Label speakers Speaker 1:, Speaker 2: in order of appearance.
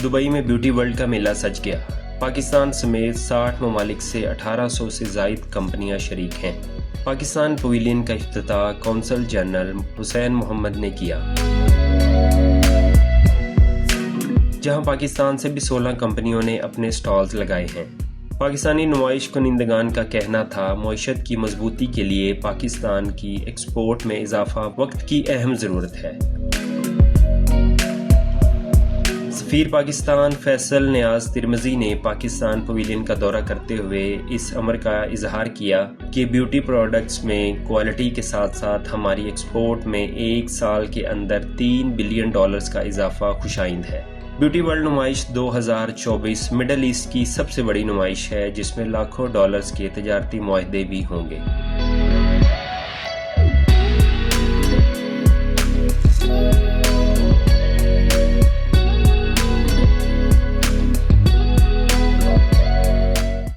Speaker 1: Dubai میں beauty world کا میلہ سج گیا۔ پاکستان سمیت 60 ممالک سے 1800 سے زائد کمپنیاں شریک ہیں۔ پاکستان پویلین کا افتتاح قونصل جنرل حسین محمد نے کیا، جہاں پاکستان سے بھی 16 کمپنیوں نے اپنے سٹالز لگائے ہیں۔ پاکستانی نمائش کنندگان کا کہنا تھا، معیشت کی مضبوطی کے لیے پاکستان کی ایکسپورٹ میں اضافہ وقت کی اہم ضرورت ہے۔ سفیر پاکستان فیصل نیاز ترمذی نے پاکستان پویلین کا دورہ کرتے ہوئے اس امر کا اظہار کیا کہ بیوٹی پروڈکٹس میں کوالٹی کے ساتھ ساتھ ہماری ایکسپورٹ میں 1 سال کے اندر $3 بلین کا اضافہ خوشائند ہے۔ بیوٹی ورلڈ نمائش 2024 مڈل ایسٹ کی سب سے بڑی نمائش ہے، جس میں لاکھوں ڈالرز کے تجارتی معاہدے بھی ہوں گے۔